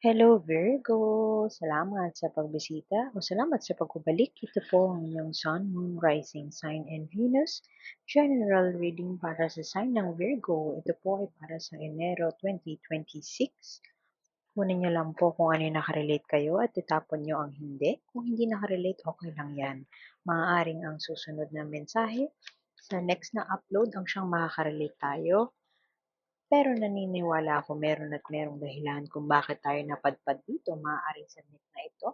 Hello Virgo! Salamat sa pagbisita o salamat sa pagbabalik. Ito po ang inyong Sun, Moon, Rising Sign and Venus General Reading para sa sign ng Virgo. Ito po ay para sa Enero 2026. Kunin niyo lang po kung ano yung nakarelate kayo at itapon niyo ang hindi. Kung hindi nakarelate, okay lang yan. Maaaring ang susunod na mensahe sa next na upload ang siyang makakarelate tayo. Pero naniniwala ako meron at merong dahilan kung bakit tayo napadpad dito, maaaring sa deck na ito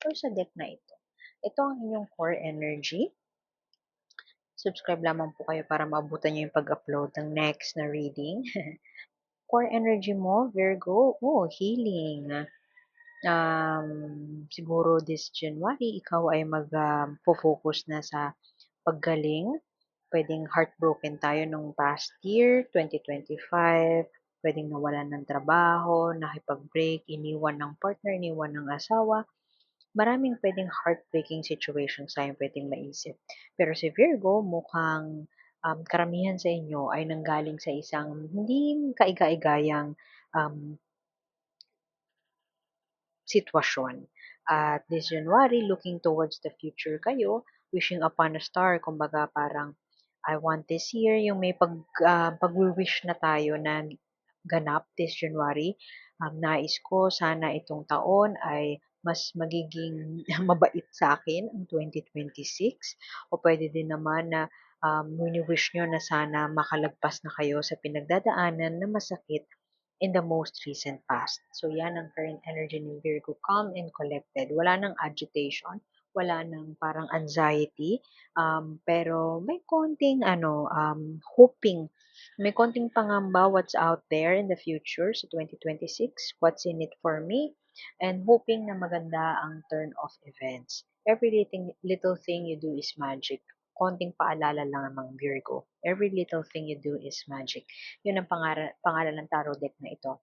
or sa deck na ito. Ito ang inyong core energy. Subscribe lamang po kayo para maabutan niyo yung pag-upload ng next na reading. Core energy mo, Virgo, healing. Siguro this January, ikaw ay mag-focus na sa paggaling. Pwedeng heartbroken tayo nung past year, 2025. Pwedeng nawalan ng trabaho, nakipag-break, iniwan ng partner, iniwan ng asawa. Maraming pwedeng heartbreaking situations tayong pwedeng maisip. Pero si Virgo, mukhang karamihan sa inyo ay nanggaling sa isang hindi kaiga-igayang um, sitwasyon. At this January, looking towards the future kayo, wishing upon a star, kumbaga parang I want this year, yung may pag-wish na tayo na ganap this January. Nais ko sana itong taon ay mas magiging mabait sa akin ang 2026. O pwede din naman na wini-wish nyo na sana makalagpas na kayo sa pinagdadaanan na masakit in the most recent past. So yan ang current energy ni Virgo, calm and collected. Wala nang agitation, wala nang parang anxiety, pero may konting hoping, may konting pangamba what's out there in the future sa 2026, what's in it for me, and hoping na maganda ang turn of events. Every little thing you do is magic. Konting paalala lang ng Virgo. Every little thing you do is magic. Yun ang pangalan ng tarot deck na ito.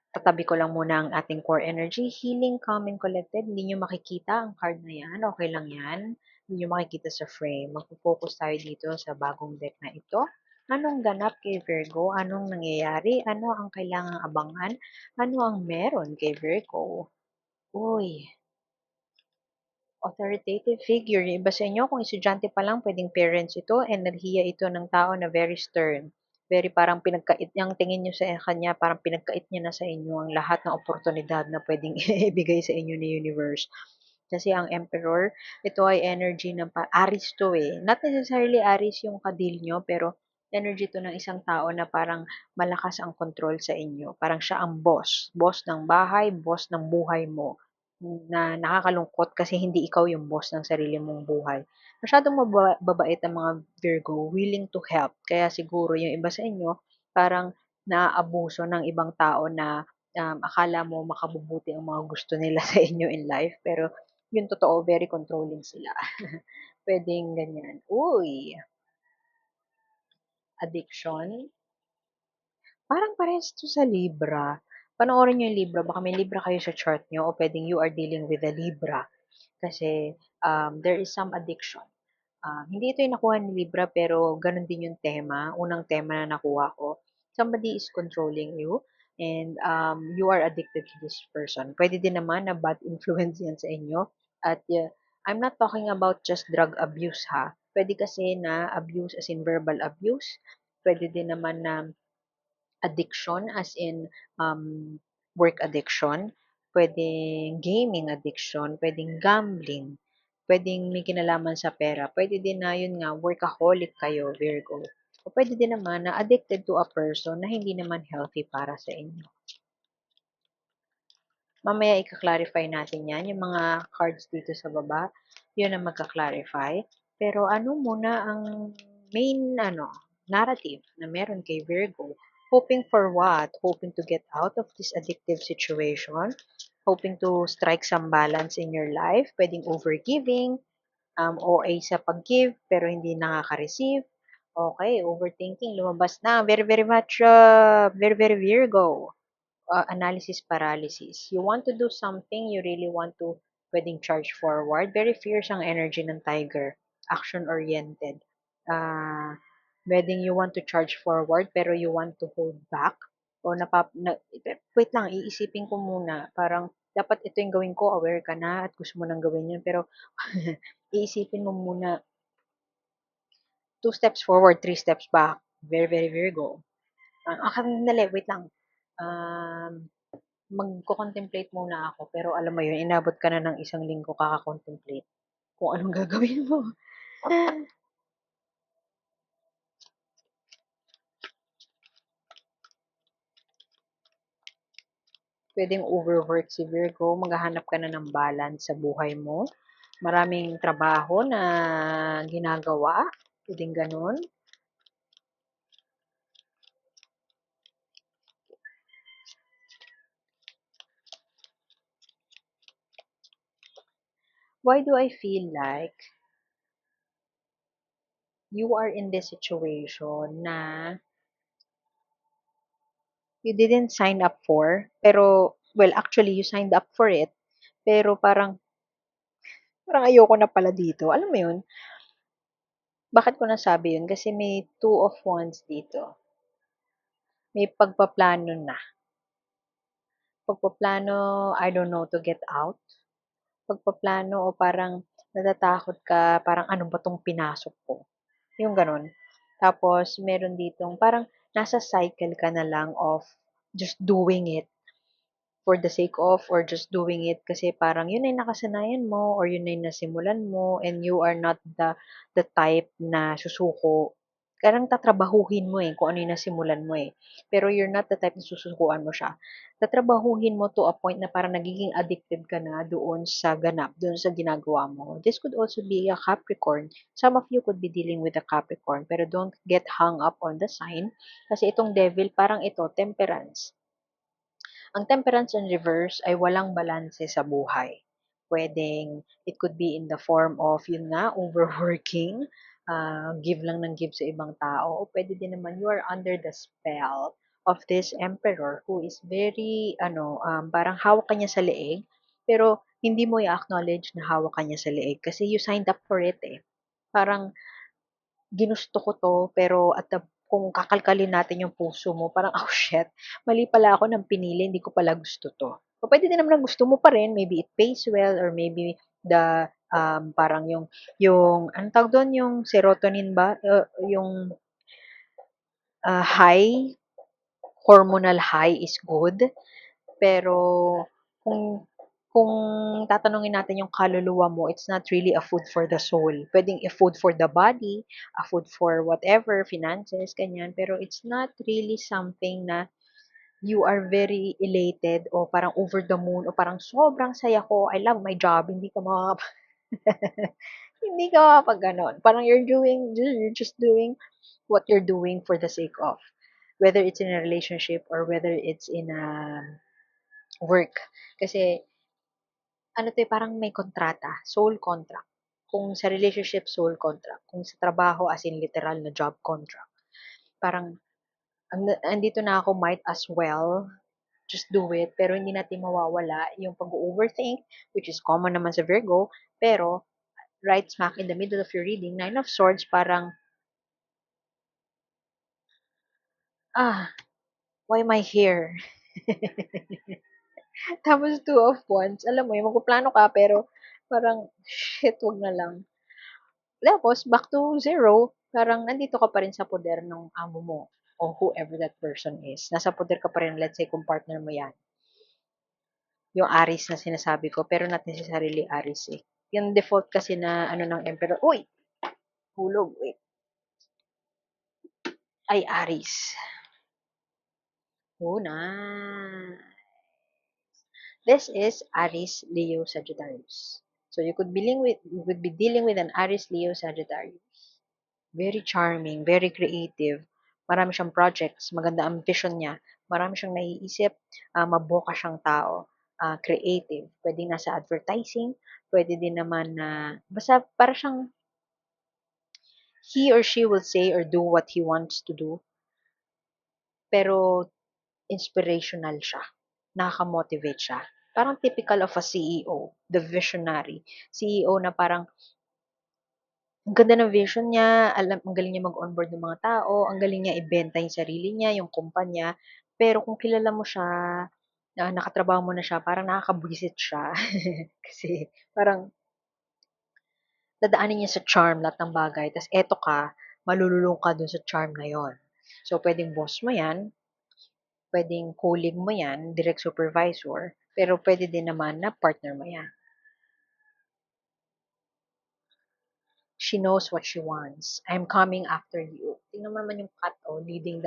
Tatabi ko lang muna ang ating core energy. Healing, calm, and collected. Hindi nyo makikita ang card na yan. Okay lang yan. Hindi nyo makikita sa frame. Magpo-focus tayo dito sa bagong deck na ito. Anong ganap kay Virgo? Anong nangyayari? Ano ang kailangang abangan? Ano ang meron kay Virgo? Uy, authoritative figure. Yung iba sa inyo, kung estudyante pa lang, pwedeng parents ito, enerhiya ito ng tao na very stern. Very parang pinagkait, yung tingin nyo sa kanya, parang pinagkait niya na sa inyo ang lahat ng oportunidad na pwedeng ibigay sa inyo ni universe. Kasi ang emperor, ito ay energy ng Aries to eh. Not necessarily Aries yung kadil nyo, pero energy to ng isang tao na parang malakas ang control sa inyo. Parang siya ang boss. Boss ng bahay, boss ng buhay mo na nakakalungkot kasi hindi ikaw yung boss ng sarili mong buhay. Masyadong mababait ang mga Virgo, willing to help. Kaya siguro yung iba sa inyo, parang naaabuso ng ibang tao na akala mo makabubuti ang mga gusto nila sa inyo in life. Pero yung totoo, very controlling sila. Pwedeng ganyan. Uy, addiction. Parang parehas to sa Libra. Panoorin niyo yung Libra. Baka may Libra kayo sa chart niyo o pwedeng you are dealing with a Libra. Kasi there is some addiction. Hindi ito yung nakuha ni Libra pero ganun din yung tema. Unang tema na nakuha ko. Somebody is controlling you and you are addicted to this person. Pwede din naman na bad influence yan sa inyo. At I'm not talking about just drug abuse ha. Pwede kasi na abuse as in verbal abuse. Pwede din naman na addiction as in work addiction, pwedeng gaming addiction, pwedeng gambling, pwedeng may kinalaman sa pera, pwede din na yun nga workaholic kayo, Virgo. O pwede din naman na addicted to a person na hindi naman healthy para sa inyo. Mamaya ika-clarify natin yan, yung mga cards dito sa baba, yun ang magka-clarify. Pero ano muna ang main narrative na meron kay Virgo? Hoping for what? Hoping to get out of this addictive situation? Hoping to strike some balance in your life? Pwedeng overgiving, OA sa pag-give pero hindi nakaka-receive. Okay, overthinking, lumabas na. Very, very much, very, very Virgo analysis paralysis. You want to do something, you really want to pwedeng charge forward. Very fierce ang energy ng tiger. Action-oriented. Uh, Pwedeng you want to charge forward pero you want to hold back. o wait lang, iisipin ko muna, parang dapat ito yung gawin ko, aware ka na at gusto mo nang gawin yun, pero iisipin mo muna, two steps forward, three steps back. Very, very Virgo. Dali, wait lang. Um, Magko-contemplate muna ako, pero alam mo yun, inabot ka na ng isang linggo kaka-contemplate kung anong gagawin mo. Pwedeng overwork si Virgo, maghahanap ka na ng balance sa buhay mo. Maraming trabaho na ginagawa, pwedeng ganun. Why do I feel like you are in this situation na you didn't sign up for, pero, well, actually, you signed up for it, pero parang ayoko na pala dito. Alam mo yun? Bakit ko nasabi yun? Kasi may two of wands dito. May pagpaplano na. Pagpaplano, I don't know, to get out. Pagpaplano o parang natatakot ka, parang ano ba 'tong pinasok ko? Yung gano'n. Tapos meron ditong parang nasa cycle ka na lang of just doing it for the sake of or just doing it kasi parang yun ay nakasanayan mo or yun ay nasimulan mo and you are not the type na susuko. Parang tatrabahuhin mo eh, kung ano yung nasimulan mo eh. Pero you're not the type na susukuan mo siya. Tatrabahuhin mo to a point na parang nagiging addicted ka na doon sa ganap, doon sa ginagawa mo. This could also be a Capricorn. Some of you could be dealing with a Capricorn, pero don't get hung up on the sign. Kasi itong devil, parang ito, temperance. Ang temperance in reverse ay walang balanse sa buhay. Puwedeng it could be in the form of yun nga, overworking, give lang ng give sa ibang tao, o puwede din naman you are under the spell of this emperor who is very parang hawak ka niya sa leeg, pero hindi mo i-acknowledge na hawak ka niya sa leeg kasi you signed up for it, eh. Parang ginusto ko 'to, pero at kung kakalkalin natin yung puso mo parang, "Oh, shit, mali pala ako ng pinili, hindi ko pala gusto 'to." O puwede din naman na gusto mo pa rin, maybe it pays well or maybe parang yung anong tawag dun, yung serotonin ba, yung, high, hormonal high is good. Pero kung kung tatanungin natin yung kaluluwa mo, it's not really a food for the soul. Puwedeng a food for the body, a food for whatever, finances, ganyan. Pero it's not really something na you are very elated o parang over the moon o parang sobrang saya ko, I love my job, hindi ka hindi ka makakapag-gano'n. Parang you're just doing what you're doing for the sake of. Whether it's in a relationship or whether it's in a work. Kasi ano 'to, eh, parang may kontrata, soul contract. Kung sa relationship, soul contract. Kung sa trabaho, as in literal na job contract. Parang andito na ako, might as well just do it, pero hindi natin mawawala yung pag-o-overthink, which is common naman sa Virgo, pero right smack in the middle of your reading, Nine of Swords, parang, why am I here? Tapos Two of Wands, alam mo yun, magpaplano ka pero parang, shit, wag na lang. Tapos back to zero, parang nandito ka pa rin sa poder ng amo mo o whoever that person is. Nasa poder ka pa rin, let's say kung partner mo 'yan. Yung Aries na sinasabi ko, pero not necessarily Aries, eh. Yung default kasi na ano ng Emperor, uy, hulog, wait, ay Aries. Una. This is Aries, Leo, Sagittarius. So you could be dealing with an Aries, Leo, Sagittarius. Very charming, very creative. Marami siyang projects, maganda ang vision niya. Marami siyang naiisip, maboka siyang tao, creative. Pwedeng nasa advertising, pwede din naman na, basta para siyang, he or she will say or do what he wants to do, pero inspirational siya. Nakaka-motivate siya. Parang typical of a CEO, the visionary. CEO na parang ang ganda ng vision niya, ang galing niya mag-onboard ng mga tao, ang galing niya ibenta yung sarili niya, yung kumpanya. Pero kung kilala mo siya, nakatrabaho mo na siya, parang nakakabwisit siya. Kasi parang dadaanin niya sa charm lahat ng bagay, ta's eto ka, malululong ka dun sa charm na yon. So, puwedeng boss mo 'yan, puwedeng colleague mo 'yan, direct supervisor, pero puwede din naman na partner mo 'yan. She knows what she wants. I'm coming after you. Tingnan mo naman yung cat, oh, leading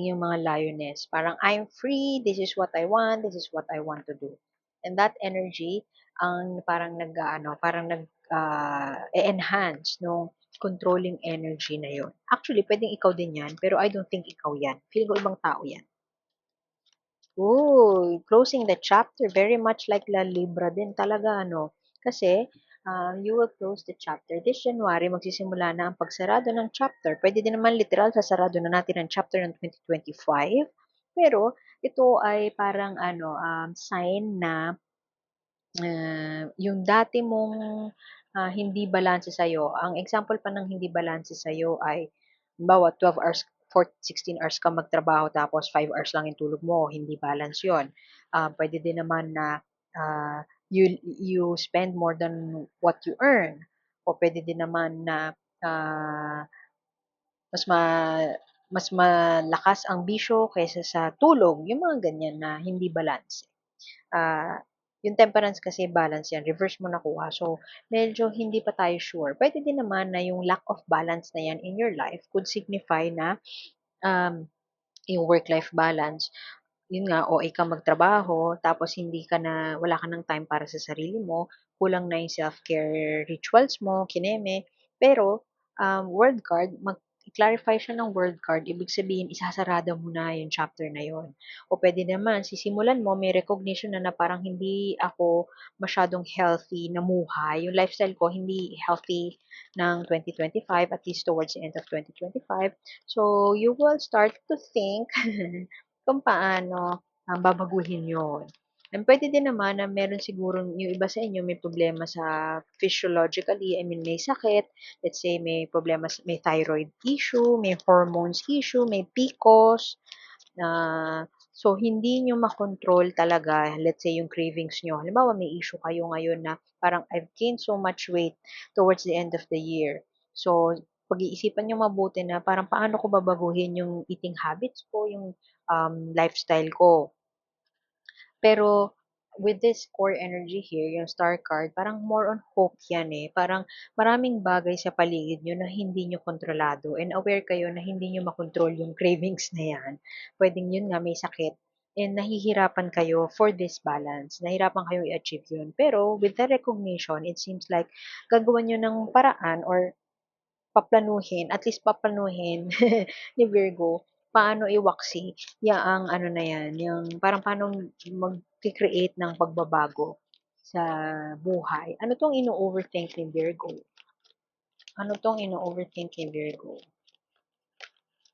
yung mga lioness. Parang, I'm free, this is what I want, this is what I want to do. And that energy, ang parang parang enhance nung controlling energy na yon. Actually, pwedeng ikaw din yan, pero I don't think ikaw yan. Feeling ko ibang tao yan. Ooh, closing the chapter, very much like La Libra din talaga, ano. Kasi, you will close the chapter. This January, magsisimula na ang pagsarado ng chapter. Pwede din naman literal, sasarado na natin ang chapter ng 2025. Pero, ito ay parang sign na yung dati mong hindi balanse sa'yo, ang example pa ng hindi balanse sa'yo ay, halimbawa, 12 hours, 16 hours ka magtrabaho tapos 5 hours lang yung tulog mo, hindi balance yon. Pwede din naman na you spend more than what you earn. O pwede din naman na ah, mas ma mas malakas ang bisyo kaysa sa tulog, yung mga ganyan na hindi balance. Ah, yung temperance kasi balance yan, reverse mo nakuha. So, medyo hindi pa tayo sure. Pwede din naman na yung lack of balance na yan in your life could signify na um, yung work-life balance, yun nga, OA ka magtrabaho, tapos wala ka ng time para sa sarili mo, kulang na yung self-care rituals mo, kineme. Pero, word card, clarify siya ng word card, ibig sabihin, isasarada mo na yung chapter na yon. O pwede naman, sisimulan mo, may recognition na parang hindi ako masyadong healthy na muhay. Yung lifestyle ko, hindi healthy ng 2025, at least towards the end of 2025. So, you will start to think kung paano babaguhin yon. And puwede din naman na meron sigurong yung iba sa inyo may problema sa physiologically, I mean may sakit, let's say may problema may thyroid issue, may hormones issue, may PCOS, na so hindi niyo makontrol talaga, let's say yung cravings niyo. Halimbawa may issue kayo ngayon na parang I've gained so much weight towards the end of the year. So, pag-iisipan niyo mabuti na parang paano ko babaguhin yung eating habits ko, yung lifestyle ko. Pero with this core energy here, yung star card, parang more on hope yan eh. Parang maraming bagay sa paligid nyo na hindi nyo kontrolado and aware kayo na hindi nyo makontrol yung cravings na yan. Pwedeng yun nga may sakit and nahihirapan kayo for this balance. Nahihirapan kayo i-achieve yun. Pero with the recognition, it seems like gagawa nyo ng paraan or at least paplanuhin ni Virgo, paano iwaksi yaang ano na yan, yung parang paano mag-create ng pagbabago sa buhay. Ano tong ino-overthink ni Virgo? Ano tong ino-overthink ni Virgo?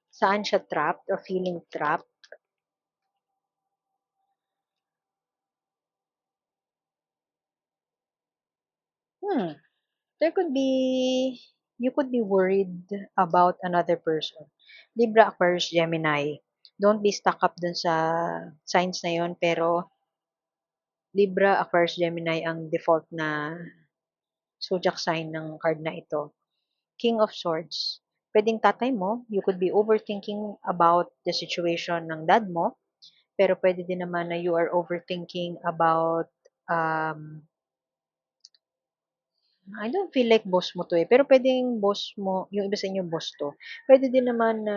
Saan siya trapped or feeling trapped? Hmm, there could be, you could be worried about another person. Libra, Aquarius, Gemini. Don't be stuck up dun sa signs na yon, pero Libra, Aquarius, Gemini ang default na zodiac sign ng card na ito. King of Swords. Pwedeng tatay mo, you could be overthinking about the situation ng dad mo, pero pwede din naman na you are overthinking about I don't feel like boss mo to eh. Pero pwedeng boss mo, yung iba sa inyo boss to. Pwede din naman na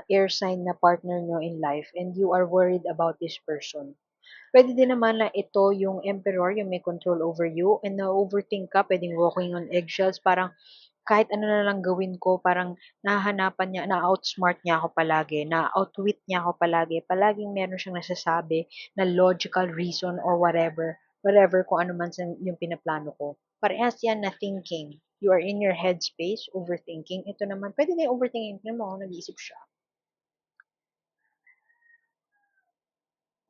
air sign na partner nyo in life and you are worried about this person. Pwede din naman na ito yung emperor, yung may control over you, and na-overthink ka, pwedeng walking on eggshells, parang kahit ano na lang gawin ko, parang nahahanapan niya, na-outsmart niya ako palagi, na-outwit niya ako palagi, palaging meron siyang nasasabi na logical reason or whatever kung ano man yung pinaplano ko. Parehas yan na thinking. You are in your headspace, overthinking. Ito naman, pwede na yung overthinking. Tignan mo, nag-iisip siya.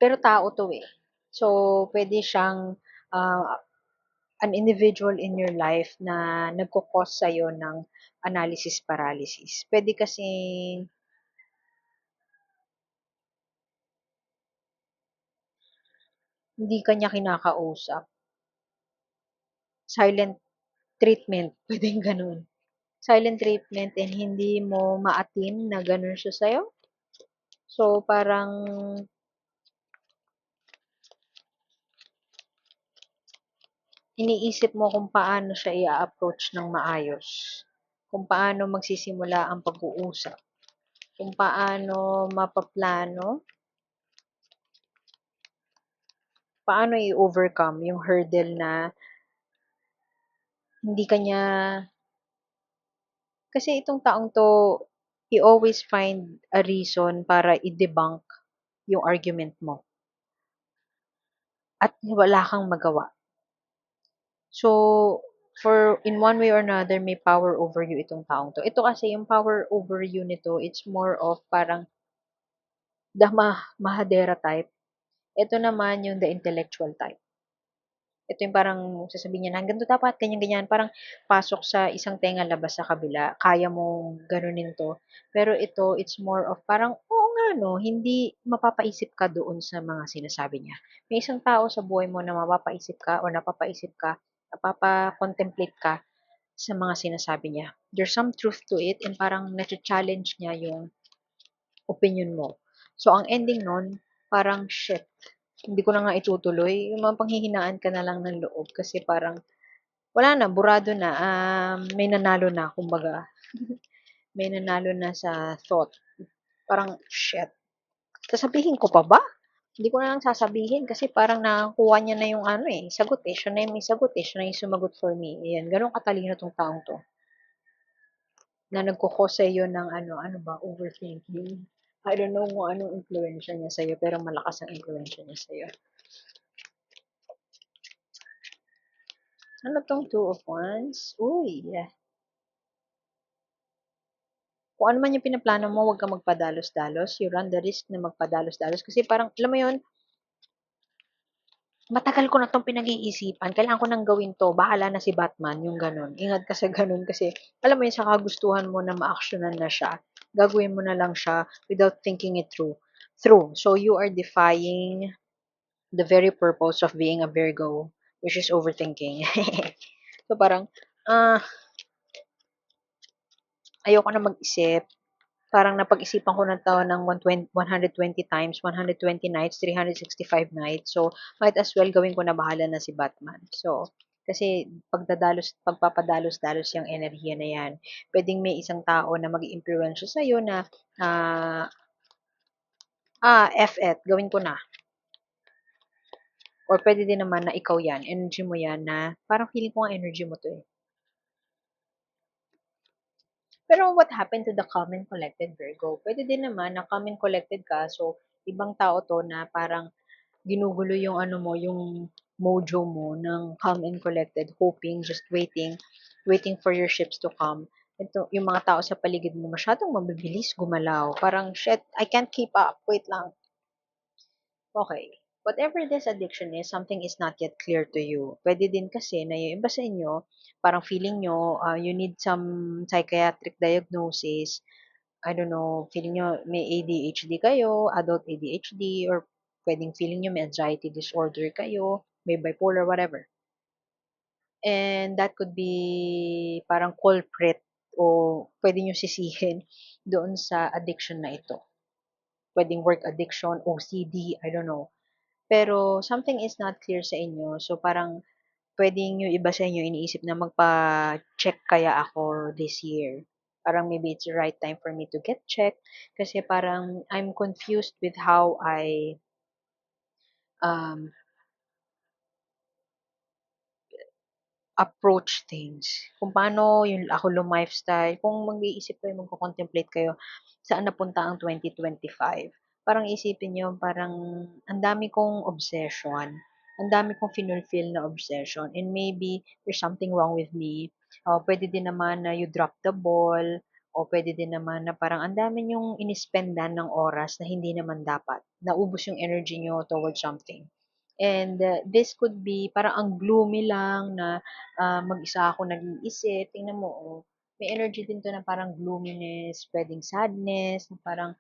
Pero tao to eh. So, pwede siyang uh, an individual in your life na nagko-cause sa'yo ng analysis paralysis. Pwede kasi hindi ka niya kinakausap. Silent treatment, puwedeng gano'n. Silent treatment and hindi mo ma-attain na gano'n siya sa'yo. So, parang iniisip mo kung paano siya i-a-approach ng maayos, kung paano magsisimula ang pag-uusap, kung paano mapaplano, paano i-overcome yung hurdle na hindi ka niya kasi itong taong 'to, he always find a reason para i-debunk yung argument mo at wala kang magawa. So, for in one way or another, may power over you itong taong 'to. Ito kasi yung power over you nito, it's more of parang the mahadera type. Ito naman yung the intellectual type. Ito yung parang sasabihin niya na, "Ganito dapat, ganyan-ganyan." Parang pasok sa isang tenga, labas sa kabila. Kaya mong ganunin 'to. Pero ito, it's more of parang, oo nga 'no, hindi mapapaisip ka doon sa mga sinasabi niya. May isang tao sa buhay mo na mapapaisip ka o napapaisip ka, napapa-contemplate ka sa mga sinasabi niya. There's some truth to it and parang nacha-challenge niya yung opinion mo. So, ang ending nun, parang, shit, hindi ko na nga itutuloy. Yung mga panghihinaan ka na lang ng loob kasi parang, wala na, burado na, may nanalo na, kumbaga. May nanalo na sa thought. Parang, shit, sasabihin ko pa ba? Hindi ko na lang sasabihin kasi parang nakakuha niya na yung ano eh, sagot eh. Siya na yung may sagot eh. Siya na yung sumagot for me. Ayan, ganun katalino tong taong to. Na nagko-cause sa'yo ng ano, ano ba, overthinking. I don't know kung anong impluwensya niya sa'yo, pero malakas ang impluwensya niya sa'yo. Ano 'tong Two of Wands? Uy, kung ano man yung pinaplano mo, huwag kang magpadalos-dalos. You run the risk na magpadalos-dalos kasi parang, alam mo yun, matagal ko na 'tong pinag-iisipan, kailangan ko nang gawin 'to, bahala na si Batman, yung gano'n. Ingat ka sa gano'n kasi alam mo yun, sa kagustuhan mo na maaksiyunan na siya, gagawin mo na lang siya without thinking it through. So, you are defying the very purpose of being a Virgo, which is overthinking. So, parang, ah, ayoko na mag-isip. Parang napag-isipan ko na 'to ng 120 times, 120 nights, 365 nights. So, might as well gawin ko na bahala na si Batman. So, kasi pagpapadalos-dalos yung enerhiya na yan. Puwedeng may isang tao na mag-iimpluwensya sa'yo na, ah, F it, gawin ko na. Or puwede din naman na ikaw yan, energy mo yan na parang feeling ko nga energy mo 'to, eh. Pero what happened to the calm and collected Virgo? Puwede din naman na calm and collected ka, so ibang tao 'to na parang ginugulo yung ano mo, yung mojo mo ng calm and collected, hoping, just waiting for your ships to come. Ito, yung mga tao sa paligid mo masyadong mabibilis gumalaw. Parang, shit, I can't keep up. Wait lang. Okay. Whatever this addiction is, something is not yet clear to you. Pwede din kasi na yung iba sa inyo, parang feeling nyo, you need some psychiatric diagnosis. I don't know, feeling nyo may ADHD kayo, adult ADHD, or pwedeng feeling nyo may anxiety disorder kayo, may bipolar, whatever. And that could be parang culprit o pwede nyo sisihin doon sa addiction na ito. Pwedeng work addiction, OCD, I don't know. Pero something is not clear sa inyo. So parang puwedeng yung iba sa inyo iniisip na magpa-check kaya ako this year. Parang maybe it's the right time for me to get checked kasi parang I'm confused with how I um, approach things. Kung paano yung ako lifestyle, kung mag-iisip kayo, magko-contemplate kayo, saan napunta ang 2025. Parang isipin niyo, parang ang dami kong obsession, ang dami kong finulfill na obsession, and maybe there's something wrong with me. Pwede din naman na you drop the ball, o pwede din naman na parang ang dami niyong inispendan ng oras na hindi naman dapat. Naubos yung energy niyo towards something. And this could be parang ang gloomy lang na mag-isa ako nag-iisip. Tingnan mo, oh, may energy din 'to na parang gloominess, puwedeng sadness, na parang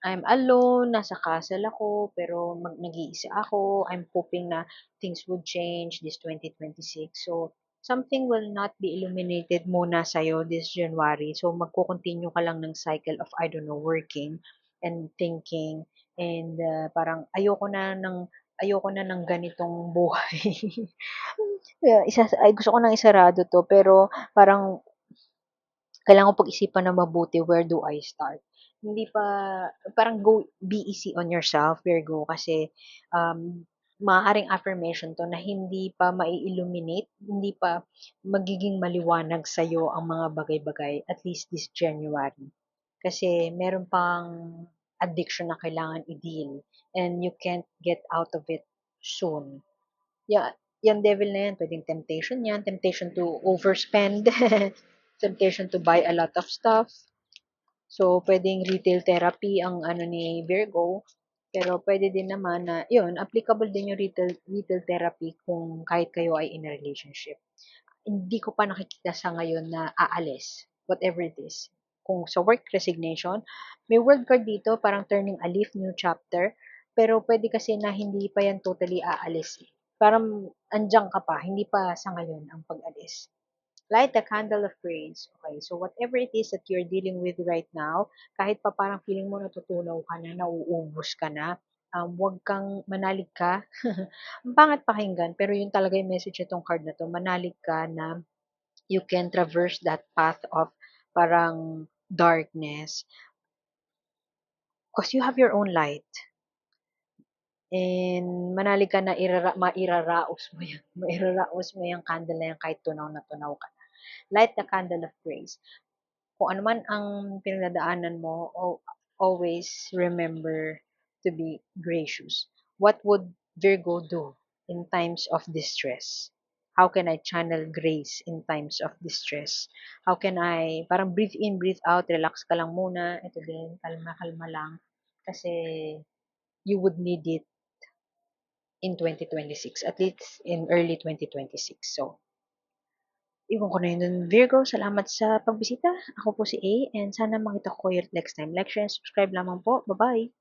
I'm alone, nasa castle ako, pero nag-iisa ako. I'm hoping na things would change this 2026. So, something will not be illuminated muna sa'yo this January. So, magko-continue ka lang ng cycle of, I don't know, working and thinking. And parang ayoko na ng ganitong buhay. Yeah, ay, gusto ko nang isarado to, pero parang kailangan ko pag-isipan na mabuti, where do I start? Hindi pa, parang be easy on yourself, Virgo, kasi maaaring affirmation to na hindi pa mai-illuminate, hindi pa magiging maliwanag sa'yo ang mga bagay-bagay, at least this January. Kasi meron pang addiction na kailangan i-deal, and you can't get out of it soon. Yeah, yung devil na yan, pwedeng temptation yan, temptation to overspend, temptation to buy a lot of stuff. So, pwedeng retail therapy ang ano ni Virgo, pero pwede din naman na, yun, applicable din yung retail therapy kung kahit kayo ay in a relationship. Hindi ko pa nakikita sa ngayon na aalis, whatever it is. Kung sa work resignation, may word card dito, parang turning a leaf, new chapter, pero pwede kasi na hindi pa yan totally aalis. Parang andyan ka pa, hindi pa sa ngayon ang pag-alis. Light the candle of praise. Okay, so whatever it is that you're dealing with right now, kahit pa parang feeling mo natutunaw ka na, nauubos ka na, wag kang manalig ka. Ang pangat pakinggan, pero yun talaga yung message itong card na to. Manalig ka na you can traverse that path of parang darkness because you have your own light. And manalig ka na mairaraos mo yan. Mairaraos mo yung candle na yan kahit tunaw na tunaw ka. Light the candle of praise. Kung ano man ang pinagdadaanan mo, always remember to be gracious. What would Virgo do in times of distress? How can I channel grace in times of distress? How can I, parang breathe in, breathe out, relax ka lang muna, ito din, kalma, kalma lang. Kasi you would need it in 2026, at least in early 2026. So, iwan ko na yun dun. Virgo, salamat sa pagbisita. Ako po si A and sana makita ko kayo next time. Like, share, and subscribe lamang po. Bye-bye!